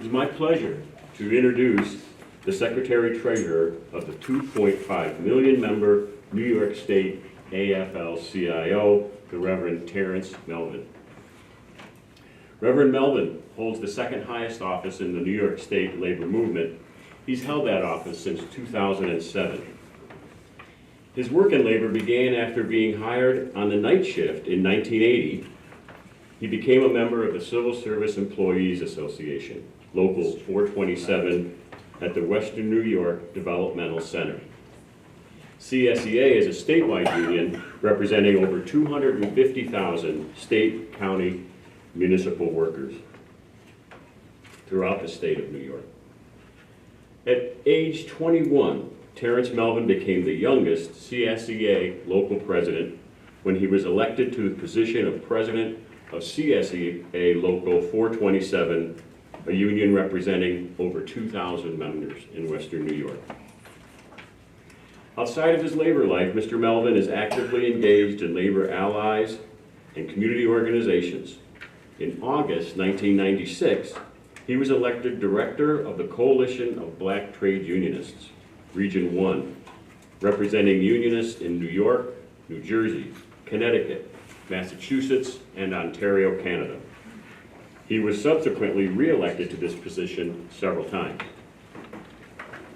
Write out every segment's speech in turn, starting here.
It is my pleasure to introduce the Secretary-Treasurer of the 2.5 million member New York State AFL-CIO, the Reverend Terrence Melvin. Reverend Melvin holds the second highest office in the New York State labor movement. He's held that office since 2007. His work in labor began after being hired on the night shift in 1980. He became a member of the Civil Service Employees Association, Local 427, at the Western New York Developmental Center. CSEA is a statewide union representing over 250,000 state, county, municipal workers throughout the state of New York. At age 21, Terrence Melvin became the youngest CSEA local president when he was elected to the position of president of CSEA Local 427, a union representing over 2,000 members in Western New York. Outside of his labor life, Mr. Melvin is actively engaged in labor allies and community organizations. In August 1996, he was elected director of the Coalition of Black Trade Unionists, Region 1, representing unionists in New York, New Jersey, Connecticut, Massachusetts, and Ontario, Canada. He was subsequently re-elected to this position several times.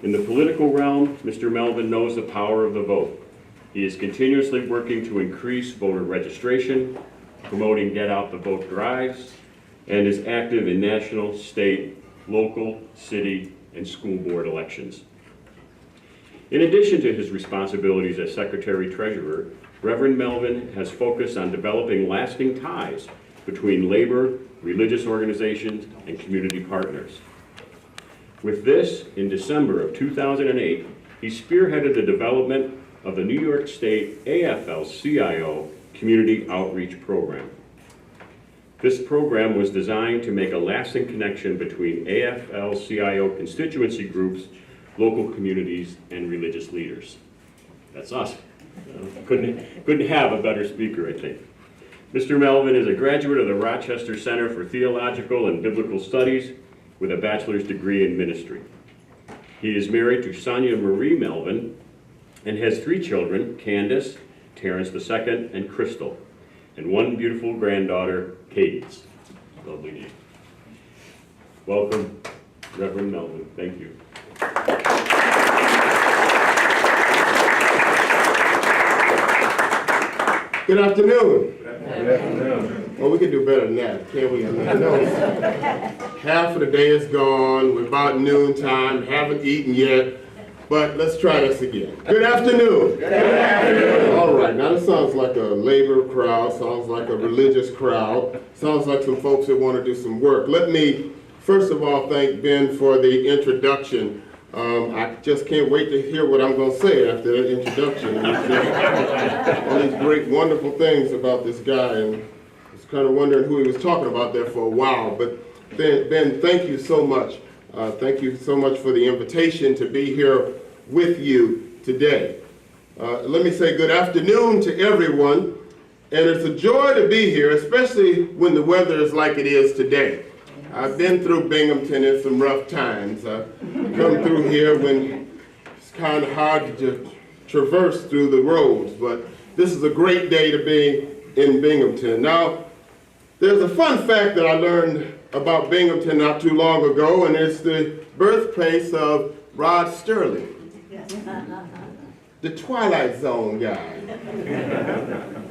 In the political realm, Mr. Melvin knows the power of the vote. He is continuously working to increase voter registration, promoting Get Out the Vote drives, and is active in national, state, local, city, and school board elections. In addition to his responsibilities as Secretary-Treasurer, Reverend Melvin has focused on developing lasting ties between labor, religious organizations, and community partners. With this, in December of 2008, he spearheaded the development of the New York State AFL-CIO Community Outreach Program. This program was designed to make a lasting connection between AFL-CIO constituency groups, local communities, and religious leaders. That's us. Couldn't have a better speaker, I think. Mr. Melvin is a graduate of the Rochester Center for Theological and Biblical Studies with a bachelor's degree in ministry. He is married to Sonia Marie Melvin and has 3 children, Candace, Terrance II, and Crystal, and 1 beautiful granddaughter, Cadence. Lovely name. Welcome, Reverend Melvin. Thank you. Good afternoon. Good afternoon. Well, we can do better than that, can't we? I mean, I know half of the day is gone. We're about noontime, haven't eaten yet, but let's try this again. Good afternoon. Good afternoon. All right, now this sounds like a labor crowd, sounds like a religious crowd, sounds like some folks that want to do some work. Let me, first of all, thank Ben for the introduction. I just can't wait to hear what I'm going to say after that introduction. All these great, wonderful things about this guy, and I was kind of wondering who he was talking about there for a while. But Ben, thank you so much. Thank you so much for the invitation to be here with you today. Let me say good afternoon to everyone, and it's a joy to be here, especially when the weather is like it is today. I've been through Binghamton in some rough times. I've come through here when it's kind of hard to traverse through the roads, but this is a great day to be in Binghamton. Now, there's a fun fact that I learned about Binghamton not too long ago, and it's the birthplace of Rod Sterling, the Twilight Zone guy.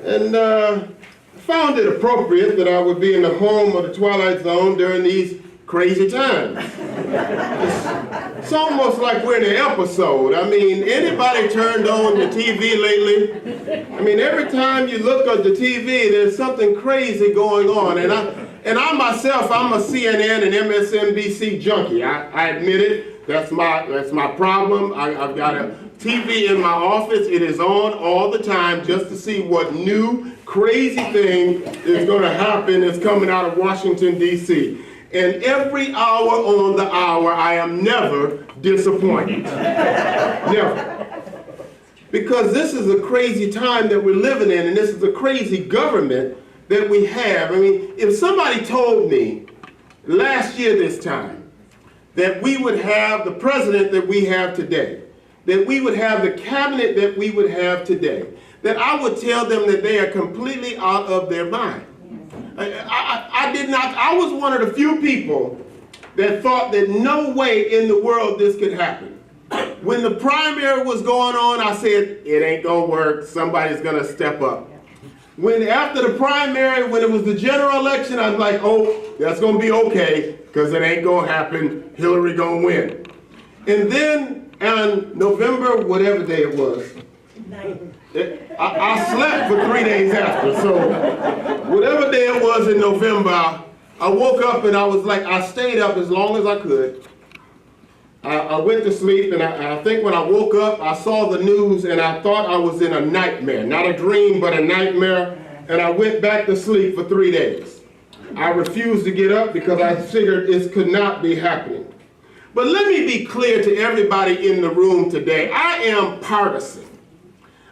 And found it appropriate that I would be in the home of the Twilight Zone during these crazy times. It's almost like we're in an episode. I mean, anybody turned on the TV lately? I mean, every time you look at the TV, there's something crazy going on. And I myself, I'm a CNN and MSNBC junkie. I admit it. That's my problem. I've got a TV in my office. It is on all the time just to see what new crazy thing is going to happen that's coming out of Washington, D.C. And every hour on the hour, I am never disappointed. Never. Because this is a crazy time that we're living in, and this is a crazy government that we have. I mean, if somebody told me last year this time that we would have the president that we have today, that we would have the cabinet that we would have today, that I would tell them that they are completely out of their mind. I was one of the few people that thought that no way in the world this could happen. When the primary was going on, I said, it ain't gonna work, somebody's gonna step up. When after the primary, when it was the general election, I was like, oh, that's gonna be okay, because it ain't gonna happen, Hillary gonna win. And then on November, whatever day it was, I slept for 3 days after, so whatever day it was in November, I woke up and I was like, I stayed up as long as I could. I went to sleep, and I think when I woke up, I saw the news and I thought I was in a nightmare, not a dream, but a nightmare, and I went back to sleep for 3 days. I refused to get up because I figured it could not be happening. But let me be clear to everybody in the room today, I am partisan.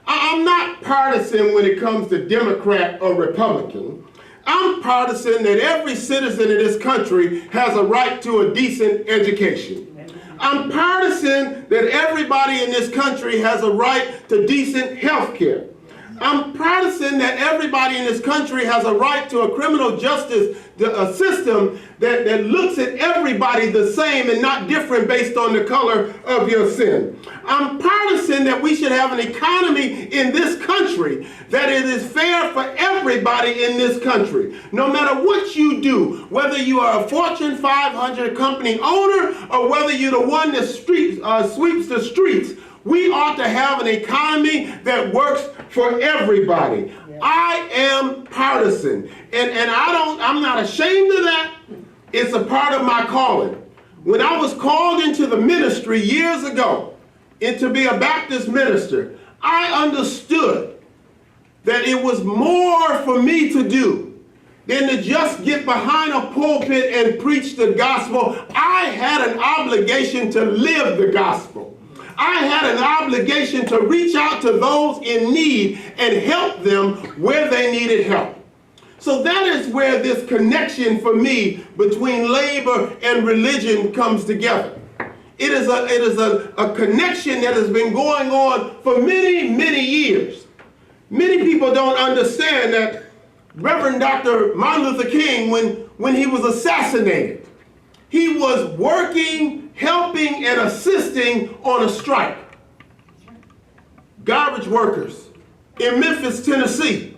I'm not partisan when it comes to Democrat or Republican. I'm partisan that every citizen in this country has a right to a decent education. I'm partisan that everybody in this country has a right to decent health care. I'm partisan that everybody in this country has a right to a criminal justice system that looks at everybody the same and not different based on the color of your sin. I'm partisan that we should have an economy in this country that it is fair for everybody in this country. No matter what you do, whether you are a Fortune 500 company owner or whether you're the one that sweeps the streets, we ought to have an economy that works for everybody. Yeah. I am partisan, and I'm not ashamed of that. It's a part of my calling. When I was called into the ministry years ago, and to be a Baptist minister, I understood that it was more for me to do than to just get behind a pulpit and preach the gospel. I had an obligation to live the gospel. I had an obligation to reach out to those in need and help them where they needed help. So that is where this connection for me between labor and religion comes together. It is a connection that has been going on for many, many years. Many people don't understand that Reverend Dr. Martin Luther King, when he was assassinated, he was working, helping, and assisting on a strike. Garbage workers in Memphis, Tennessee.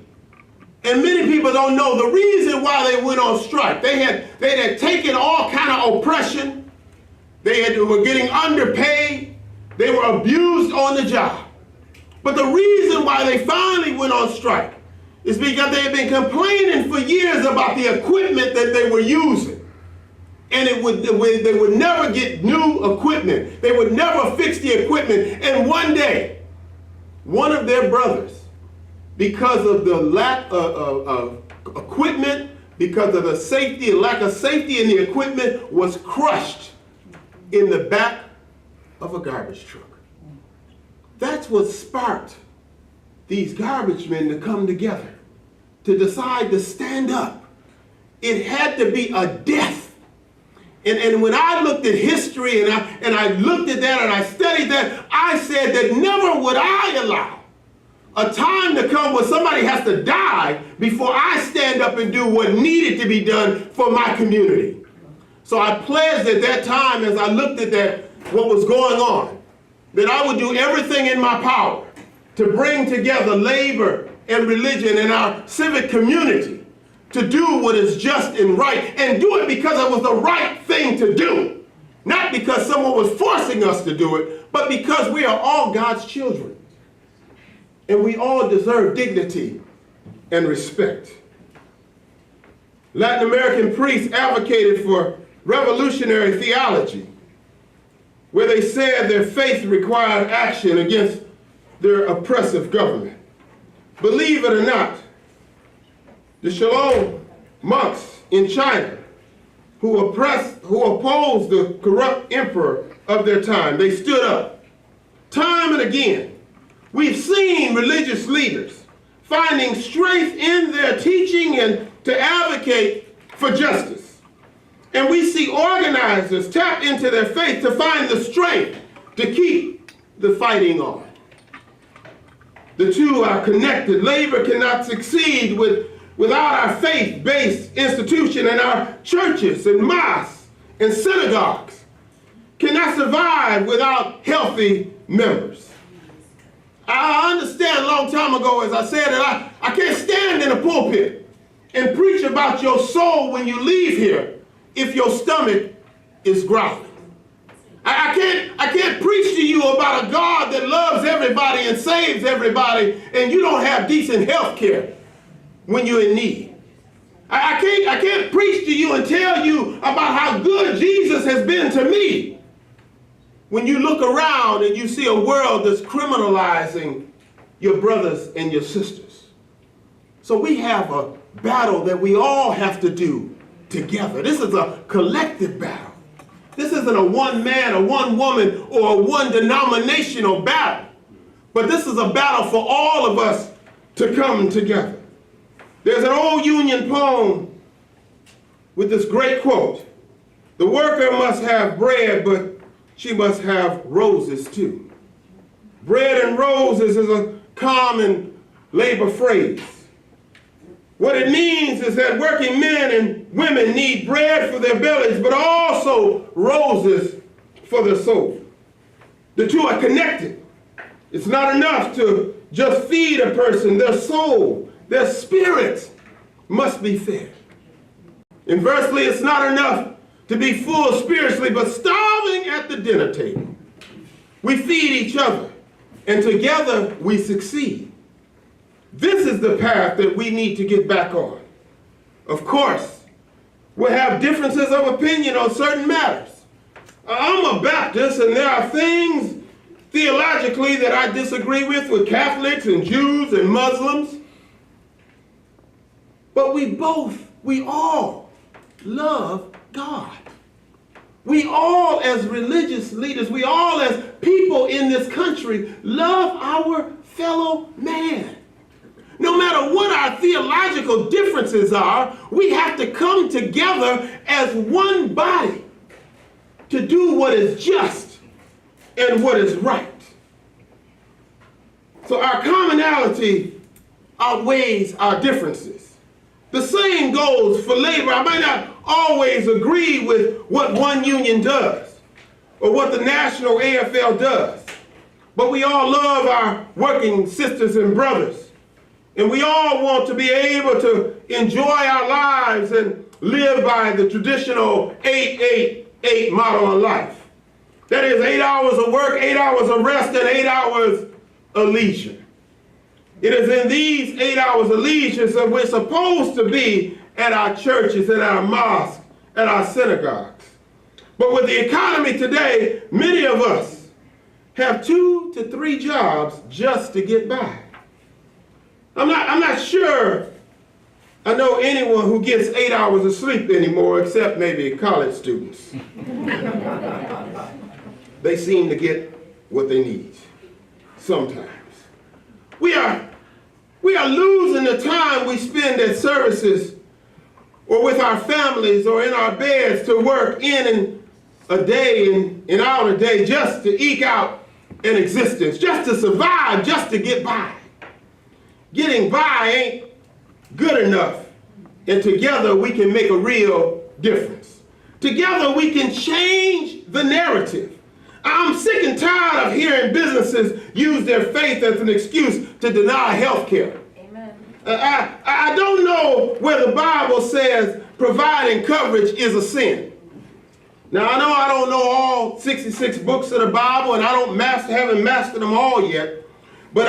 And many people don't know the reason why they went on strike. They had taken all kind of oppression. They were getting underpaid. They were abused on the job. But the reason why they finally went on strike is because they had been complaining for years about the equipment that they were using. And they would never get new equipment. They would never fix the equipment. And one day, one of their brothers, because of the lack of equipment, because of the lack of safety in the equipment, was crushed in the back of a garbage truck. That's what sparked these garbage men to come together, to decide to stand up. It had to be a death. And when I looked at history and I looked at that and I studied that, I said that never would I allow a time to come where somebody has to die before I stand up and do what needed to be done for my community. So I pledged at that time, as I looked at that, what was going on, that I would do everything in my power to bring together labor and religion in our civic community, to do what is just and right, and do it because it was the right thing to do. Not because someone was forcing us to do it, but because we are all God's children. And we all deserve dignity and respect. Latin American priests advocated for revolutionary theology, where they said their faith required action against their oppressive government. Believe it or not, the Shalom monks in China who opposed the corrupt emperor of their time, they stood up. Time and again, we've seen religious leaders finding strength in their teaching and to advocate for justice. And we see organizers tap into their faith to find the strength to keep the fighting on. The two are connected. Labor cannot succeed without our faith-based institution, and our churches and mosques and synagogues cannot survive without healthy members. I understand a long time ago, as I said, that I can't stand in a pulpit and preach about your soul when you leave here if your stomach is growling. I can't preach to you about a God that loves everybody and saves everybody, and you don't have decent health care when you're in need. I can't preach to you and tell you about how good Jesus has been to me when you look around and you see a world that's criminalizing your brothers and your sisters. So we have a battle that we all have to do together. This is a collective battle. This isn't a one man, a one woman, or a one denominational battle. But this is a battle for all of us to come together. There's an old Union poem with this great quote: "The worker must have bread, but she must have roses too." Bread and roses is a common labor phrase. What it means is that working men and women need bread for their bellies, but also roses for their soul. The two are connected. It's not enough to just feed a person. Their soul, their spirit must be fed. Inversely, it's not enough to be full spiritually, but starving at the dinner table. We feed each other, and together we succeed. This is the path that we need to get back on. Of course, we'll have differences of opinion on certain matters. I'm a Baptist, and there are things theologically that I disagree with Catholics and Jews and Muslims. But we all love God. We all, as religious leaders, we all as people in this country, love our fellow man. No matter what our theological differences are, we have to come together as one body to do what is just and what is right. So our commonality outweighs our differences. The same goes for labor. I might not always agree with what one union does or what the National AFL does, but we all love our working sisters and brothers. And we all want to be able to enjoy our lives and live by the traditional 8-8-8 model of life. That is 8 hours of work, 8 hours of rest, and 8 hours of leisure. It is in these 8 hours of leisure that we're supposed to be at our churches, at our mosques, at our synagogues. But with the economy today, many of us have 2 to 3 jobs just to get by. I'm not sure I know anyone who gets 8 hours of sleep anymore, except maybe college students. They seem to get what they need sometimes. We are losing the time we spend at services or with our families or in our beds to work in a day and out a day just to eke out an existence, just to survive, just to get by. Getting by ain't good enough, and together we can make a real difference. Together we can change the narrative. I'm sick and tired of hearing businesses use their faith as an excuse to deny health care. Amen. I don't know where the Bible says providing coverage is a sin. Now I know I don't know all 66 books of the Bible, and haven't mastered them all yet, but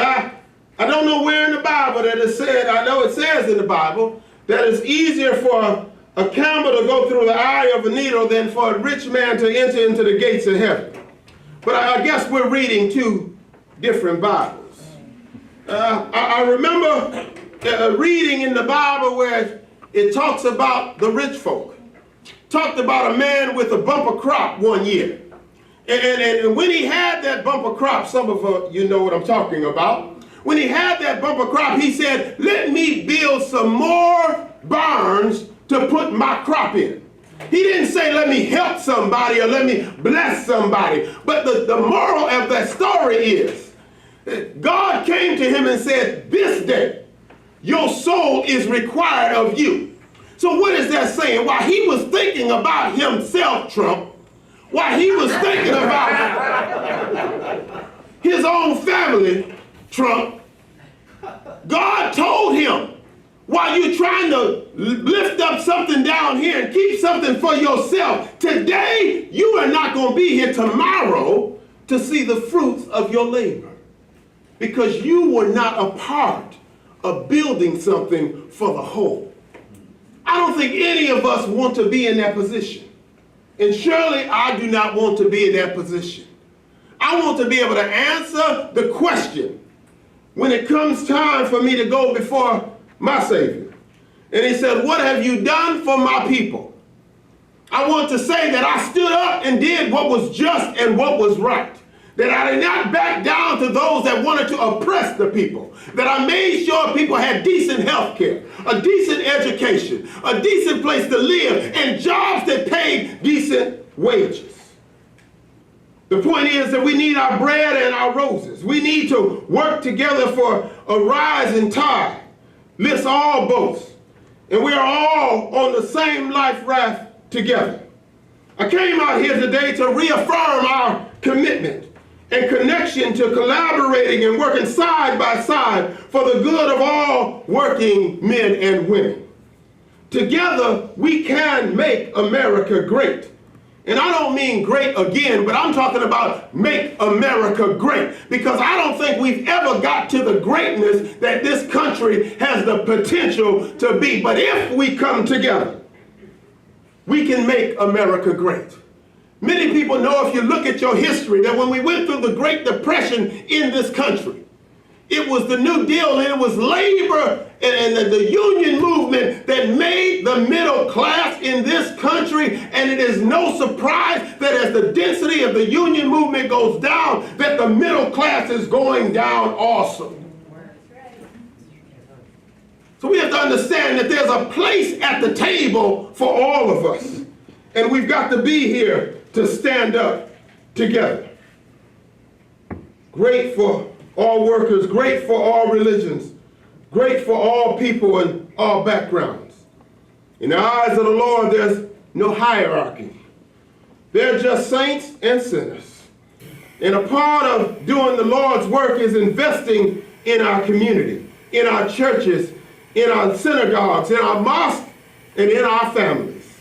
I don't know where in the Bible that it said. I know it says in the Bible that it's easier for a camel to go through the eye of a needle than for a rich man to enter into the gates of heaven. But I guess we're reading 2 different Bibles. I remember reading in the Bible where it talks about the rich folk. Talked about a man with a bumper crop one year. And when he had that bumper crop, some of you know what I'm talking about. When he had that bumper crop, he said, "Let me build some more barns to put my crop in." He didn't say, let me help somebody or let me bless somebody. But the moral of that story is, God came to him and said, this day, your soul is required of you. So what is that saying? While he was thinking about himself, Trump, while he was thinking about his own family, Trump, God told him, while you're trying to lift up something down here and keep something for yourself, today you are not going to be here tomorrow to see the fruits of your labor, because you were not a part of building something for the whole. I don't think any of us want to be in that position. And surely I do not want to be in that position. I want to be able to answer the question when it comes time for me to go before my Savior. And he said, what have you done for my people? I want to say that I stood up and did what was just and what was right. That I did not back down to those that wanted to oppress the people. That I made sure people had decent health care, a decent education, a decent place to live, and jobs that paid decent wages. The point is that we need our bread and our roses. We need to work together for a rising tide lifts all boats, and we are all on the same life raft together. I came out here today to reaffirm our commitment and connection to collaborating and working side by side for the good of all working men and women. Together, we can make America great. And I don't mean great again, but I'm talking about make America great. Because I don't think we've ever got to the greatness that this country has the potential to be. But if we come together, we can make America great. Many people know, if you look at your history, that when we went through the Great Depression in this country, it was the New Deal and it was labor and the union movement that made the middle class in this country. And it is no surprise that as the density of the union movement goes down, that the middle class is going down also. So we have to understand that there's a place at the table for all of us. And we've got to be here to stand up together. Great for all workers, great for all religions, great for all people and all backgrounds. In the eyes of the Lord, there's no hierarchy. They're just saints and sinners. And a part of doing the Lord's work is investing in our community, in our churches, in our synagogues, in our mosques, and in our families.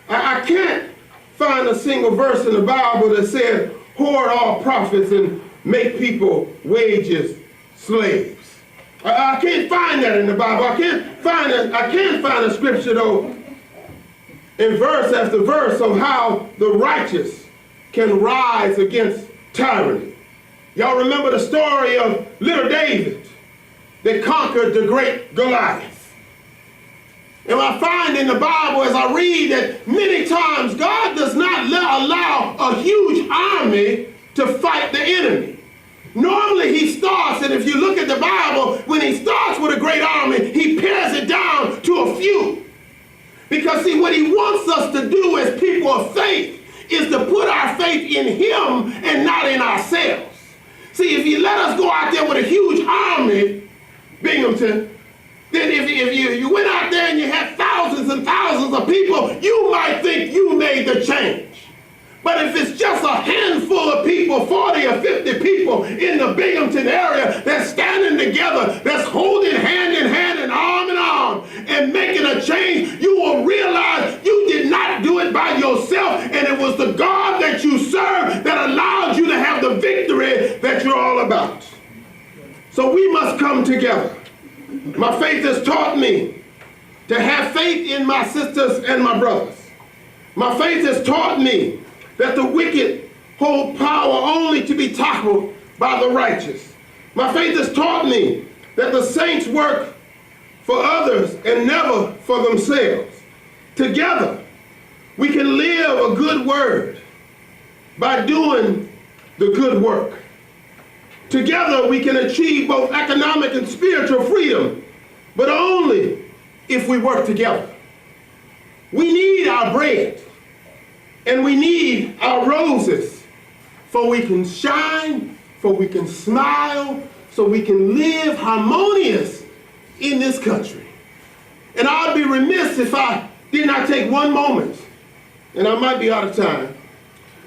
I can't find a single verse in the Bible that said, hoard all profits and make people wages slaves. I can't find that in the Bible. I can find a scripture, though, in verse after verse on how the righteous can rise against tyranny. Y'all remember the story of little David that conquered the great Goliath. And I find in the Bible, as I read, that many times God does not allow a huge army to fight the enemy. Normally he starts, and if you look at the Bible, when he starts with a great army, he pares it down to a few. Because see, what he wants us to do as people of faith is to put our faith in him and not in ourselves. See, if you let us go out there with a huge army, Binghamton, then if you went out there and you had thousands and thousands of people, you might think you made the change. But if it's just a handful of people, 40 or 50 people in the Binghamton area that's standing together, that's holding hand in hand and arm and making a change, you will realize you did not do it by yourself, and it was the God that you serve that allowed you to have the victory that you're all about. So we must come together. My faith has taught me to have faith in my sisters and my brothers. My faith has taught me that the wicked hold power only to be toppled by the righteous. My faith has taught me that the saints work for others and never for themselves. Together, we can live a good word by doing the good work. Together, we can achieve both economic and spiritual freedom, but only if we work together. We need our bread and we need our roses, for we can shine, for we can smile, so we can live harmonious in this country. And I'd be remiss if I did not take one moment, and I might be out of time,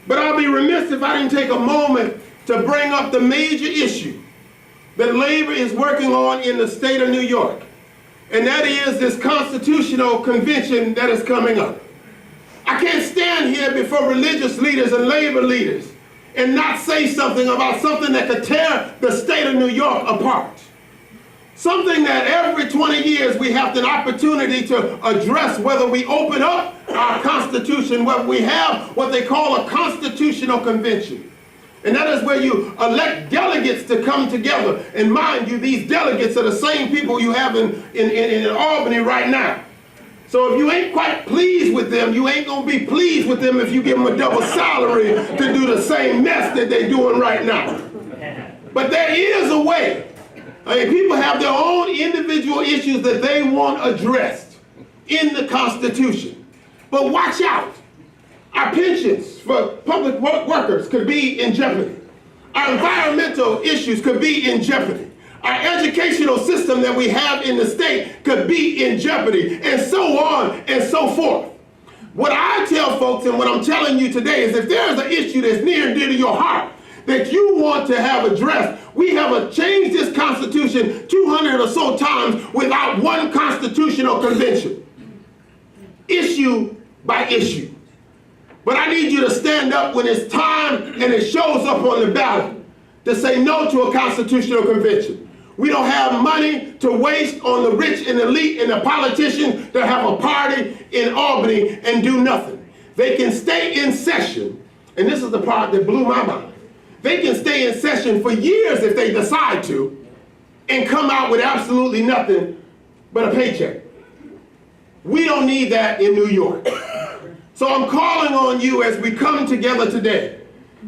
but I'd be remiss if I didn't take a moment to bring up the major issue that labor is working on in the state of New York, and that is this constitutional convention that is coming up. I can't stand here before religious leaders and labor leaders and not say something about something that could tear the state of New York apart. Something that every 20 years we have an opportunity to address, whether we open up our Constitution, whether we have what they call a constitutional convention. And that is where you elect delegates to come together. And mind you, these delegates are the same people you have in Albany right now. So if you ain't quite pleased with them, you ain't gonna be pleased with them if you give them a double salary to do the same mess that they're doing right now. But there is a way. I mean, people have their own individual issues that they want addressed in the Constitution. But watch out. Our pensions for public workers could be in jeopardy. Our environmental issues could be in jeopardy. Our educational system that we have in the state could be in jeopardy, and so on and so forth. What I tell folks, and what I'm telling you today, is if there's an issue that's near and dear to your heart that you want to have addressed, we have changed this Constitution 200 or so times without one constitutional convention, issue by issue. But I need you to stand up when it's time and it shows up on the ballot to say no to a constitutional convention. We don't have money to waste on the rich and elite and the politicians to have a party in Albany and do nothing. They can stay in session, and this is the part that blew my mind. They can stay in session for years if they decide to and come out with absolutely nothing but a paycheck. We don't need that in New York. So I'm calling on you as we come together today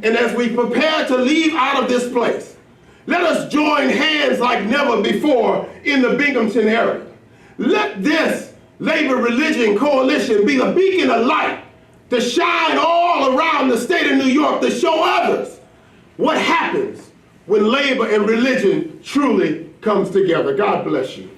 and as we prepare to leave out of this place. Let us join hands like never before in the Binghamton area. Let this labor religion coalition be the beacon of light to shine all around the state of New York, to show others what happens when labor and religion truly comes together. God bless you.